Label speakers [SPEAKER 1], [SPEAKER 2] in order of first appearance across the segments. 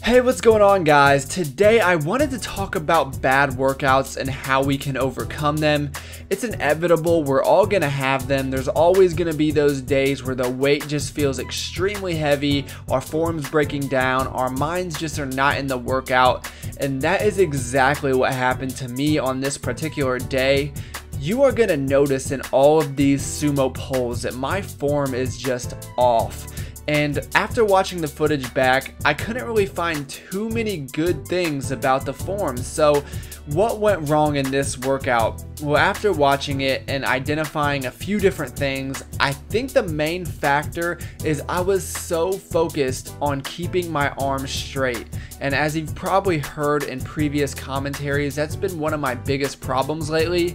[SPEAKER 1] Hey, what's going on, guys? Today I wanted to talk about bad workouts and how we can overcome them. It's inevitable, we're all gonna have them. There's always gonna be those days where the weight just feels extremely heavy, our form's breaking down, our minds just are not in the workout, and that is exactly what happened to me on this particular day. You are gonna notice in all of these sumo pulls that my form is just off. And after watching the footage back, I couldn't really find too many good things about the form. So what went wrong in this workout? Well, after watching it and identifying a few different things, I think the main factor is I was so focused on keeping my arms straight. And as you've probably heard in previous commentaries, that's been one of my biggest problems lately.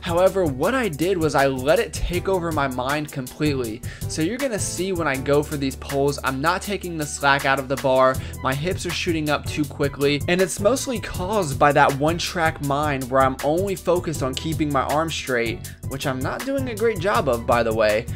[SPEAKER 1] However, what I did was I let it take over my mind completely. So you're gonna see when I go for these pulls, I'm not taking the slack out of the bar, my hips are shooting up too quickly, and it's mostly caused by that one-track mind where I'm only focused on keeping my arms straight, which I'm not doing a great job of, by the way.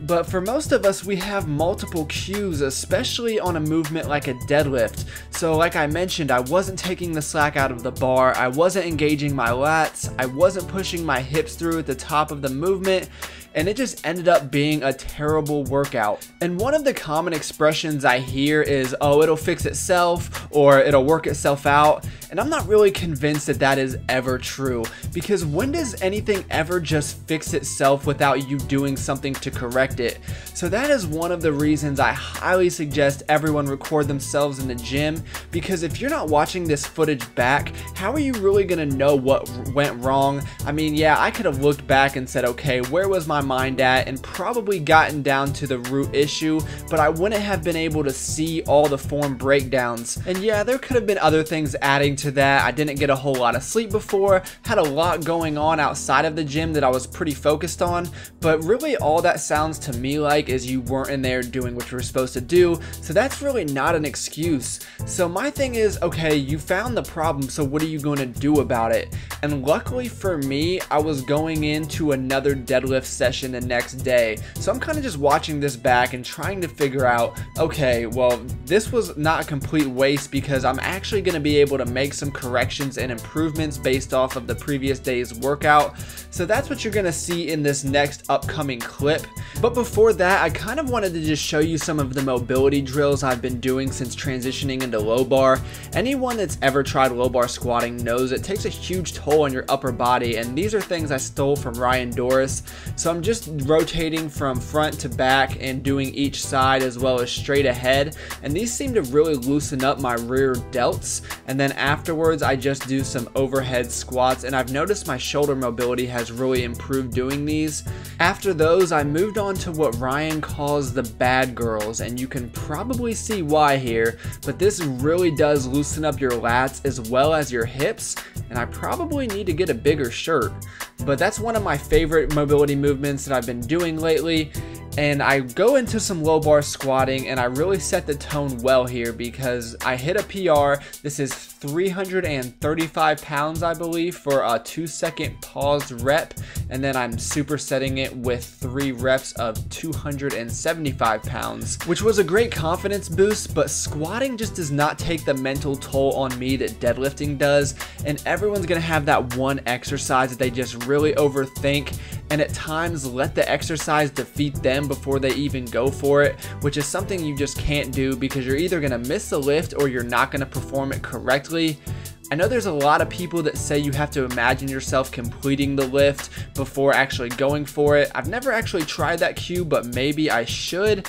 [SPEAKER 1] But for most of us, we have multiple cues, especially on a movement like a deadlift. So like I mentioned, I wasn't taking the slack out of the bar, I wasn't engaging my lats, I wasn't pushing my hips through at the top of the movement, and it just ended up being a terrible workout. And one of the common expressions I hear is, oh, it'll fix itself, or it'll work itself out. And I'm not really convinced that that is ever true, because when does anything ever just fix itself without you doing something to correct it? So that is one of the reasons I highly suggest everyone record themselves in the gym, because if you're not watching this footage back, how are you really gonna know what went wrong? I mean, yeah, I could have looked back and said, okay, where was my mind at, and probably gotten down to the root issue, but I wouldn't have been able to see all the form breakdowns. And yeah, there could have been other things adding to that. I didn't get a whole lot of sleep before, had a lot going on outside of the gym that I was pretty focused on, but really all that sounds to me like is you weren't in there doing what you were supposed to do, so that's really not an excuse. So my thing is, okay, you found the problem, so what are you going to do about it? And luckily for me, I was going into another deadlift session the next day, so I'm kind of just watching this back and trying to figure out, okay, well, this was not a complete waste because I'm actually going to be able to make some corrections and improvements based off of the previous day's workout. So that's what you're going to see in this next upcoming clip. But before that, I kind of wanted to just show you some of the mobility drills I've been doing since transitioning into low bar. Anyone that's ever tried low bar squatting knows it takes a huge toll on your upper body, and these are things I stole from Ryan Doris. So I'm just rotating from front to back and doing each side as well as straight ahead, and these seem to really loosen up my rear delts. And then afterwards I just do some overhead squats, and I've noticed my shoulder mobility has really improved doing these. After those, I moved on to what Ryan calls the bad girls, and you can probably see why here, but this really does loosen up your lats as well as your hips, and I probably need to get a bigger shirt. But that's one of my favorite mobility movements that I've been doing lately. And I go into some low bar squatting, and I really set the tone well here because I hit a PR. This is 335 pounds, I believe, for a 2-second paused rep, and then I'm supersetting it with 3 reps of 275 pounds, which was a great confidence boost. But squatting just does not take the mental toll on me that deadlifting does, and everyone's gonna have that one exercise that they just really overthink, and at times let the exercise defeat them before they even go for it, which is something you just can't do because you're either gonna miss the lift or you're not gonna perform it correctly. I know there's a lot of people that say you have to imagine yourself completing the lift before actually going for it. I've never actually tried that cue, but maybe I should.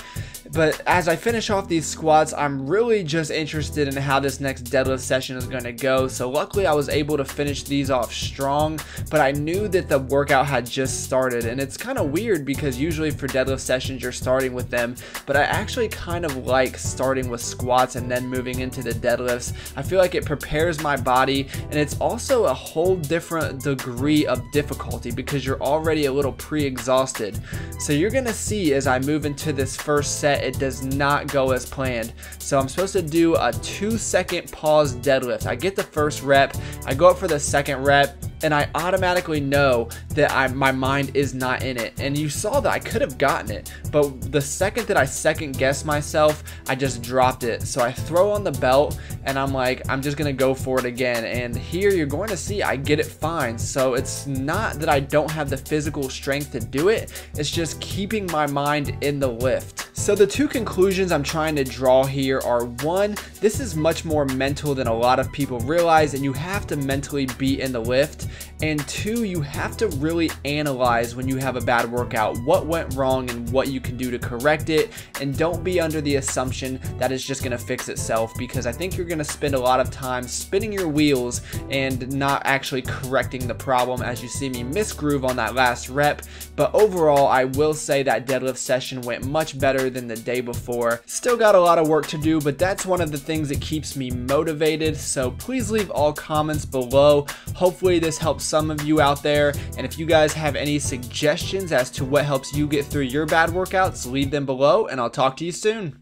[SPEAKER 1] But as I finish off these squats, I'm really just interested in how this next deadlift session is going to go. So luckily I was able to finish these off strong, but I knew that the workout had just started, and it's kind of weird because usually for deadlift sessions you're starting with them, but I actually kind of like starting with squats and then moving into the deadlifts. I feel like it prepares my body, and it's also a whole different degree of difficulty because you're already a little pre-exhausted. So you're going to see as I move into this first set, it does not go as planned. So I'm supposed to do a 2-second pause deadlift. I get the first rep, I go up for the second rep, and I automatically know that my mind is not in it. And you saw that I could have gotten it, but the second that I second guessed myself, I just dropped it. So I throw on the belt and I'm like, I'm just gonna go for it again. And here you're going to see I get it fine. So it's not that I don't have the physical strength to do it, it's just keeping my mind in the lift. So the two conclusions I'm trying to draw here are, one, this is much more mental than a lot of people realize, and you have to mentally be in the lift. And two, you have to really analyze when you have a bad workout, what went wrong and what you can do to correct it. And don't be under the assumption that it's just gonna fix itself, because I think you're gonna spend a lot of time spinning your wheels and not actually correcting the problem, as you see me misgroove on that last rep. But overall, I will say that deadlift session went much better than the day before. Still got a lot of work to do, but that's one of the things that keeps me motivated. So please leave all comments below. Hopefully this helps some of you out there. And if you guys have any suggestions as to what helps you get through your bad workouts, leave them below, and I'll talk to you soon.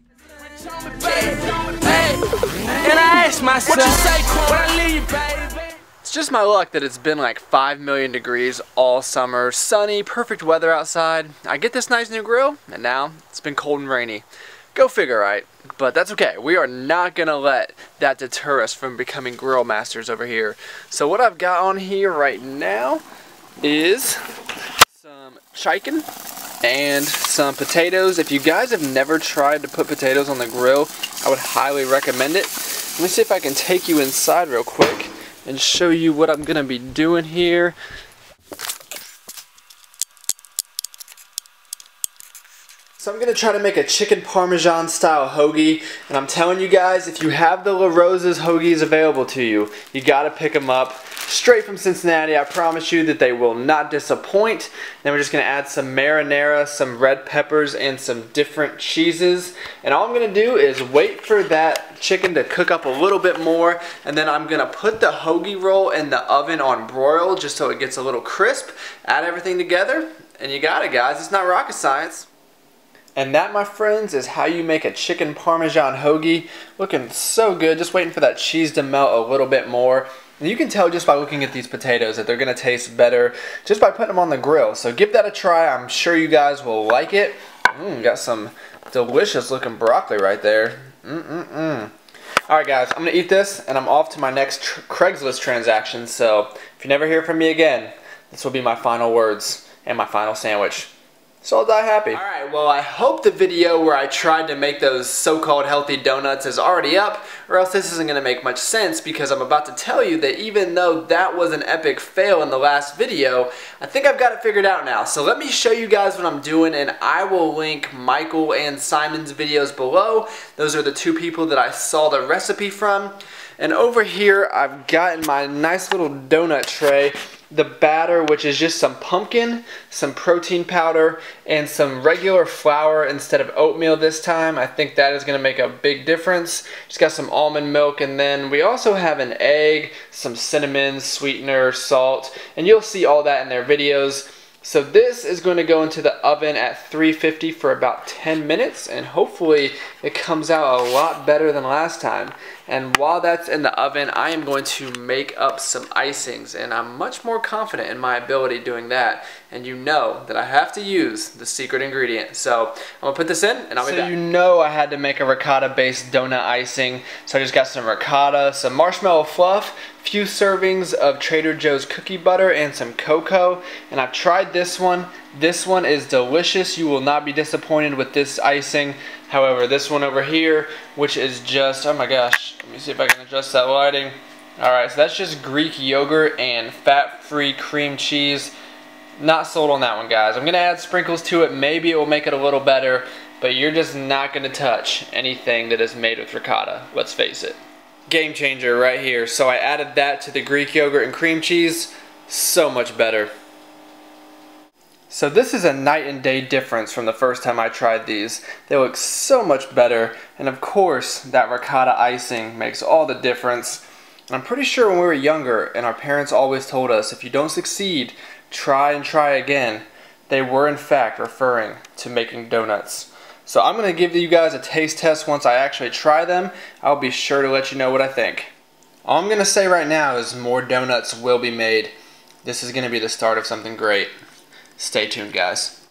[SPEAKER 2] And I ask myself, what you say, when I leave, baby?
[SPEAKER 1] It's just my luck that it's been like 5 million degrees all summer, sunny, perfect weather outside. I get this nice new grill, and now it's been cold and rainy. Go figure, right? But that's okay. We are not gonna let that deter us from becoming grill masters over here. So what I've got on here right now is some chicken and some potatoes. If you guys have never tried to put potatoes on the grill, I would highly recommend it. Let me see if I can take you inside real quick and show you what I'm gonna be doing here. So I'm gonna try to make a chicken Parmesan style hoagie, and I'm telling you guys, if you have the La Rosa's hoagies available to you, you gotta pick them up straight from Cincinnati. I promise you that they will not disappoint. Then we're just gonna add some marinara, some red peppers, and some different cheeses. And all I'm gonna do is wait for that chicken to cook up a little bit more, and then I'm gonna put the hoagie roll in the oven on broil just so it gets a little crisp. Add everything together, and you got it, guys. It's not rocket science. And that, my friends, is how you make a chicken Parmesan hoagie. Looking so good, just waiting for that cheese to melt a little bit more. And you can tell just by looking at these potatoes that they're gonna taste better just by putting them on the grill. So give that a try, I'm sure you guys will like it. Got some delicious looking broccoli right there. Alright guys, I'm gonna eat this and I'm off to my next Craigslist transaction. So if you never hear from me again, this will be my final words and my final sandwich. So I'll die happy. Alright, well I hope the video where I tried to make those so-called healthy donuts is already up, or else this isn't going to make much sense, because I'm about to tell you that even though that was an epic fail in the last video, I think I've got it figured out now. So let me show you guys what I'm doing, and I will link Michael and Simon's videos below. Those are the two people that I saw the recipe from. And over here I've got in my nice little donut tray the batter, which is just some pumpkin, some protein powder, and some regular flour instead of oatmeal this time. I think that is going to make a big difference. Just got some almond milk, and then we also have an egg, some cinnamon, sweetener, salt, and you'll see all that in their videos. So this is going to go into the oven at 350 for about 10 minutes, and hopefully it comes out a lot better than last time. And while that's in the oven, I am going to make up some icings, and I'm much more confident in my ability doing that. And you know that I have to use the secret ingredient. So I'm going to put this in, and I'll be back. So you know I had to make a ricotta-based donut icing. So I just got some ricotta, some marshmallow fluff, few servings of Trader Joe's cookie butter, and some cocoa. And I've tried this one. This one is delicious. You will not be disappointed with this icing. However, this one over here, which is just, oh my gosh, let me see if I can adjust that lighting. Alright, so that's just Greek yogurt and fat-free cream cheese. Not sold on that one, guys. I'm going to add sprinkles to it. Maybe it will make it a little better, but you're just not going to touch anything that is made with ricotta. Let's face it. Game changer right here. So I added that to the Greek yogurt and cream cheese. So much better. So this is a night and day difference from the first time I tried these. They look so much better, and of course that ricotta icing makes all the difference. And I'm pretty sure when we were younger and our parents always told us, if you don't succeed, try and try again, they were in fact referring to making donuts. So I'm going to give you guys a taste test once I actually try them. I'll be sure to let you know what I think. All I'm going to say right now is more donuts will be made. This is going to be the start of something great. Stay tuned, guys.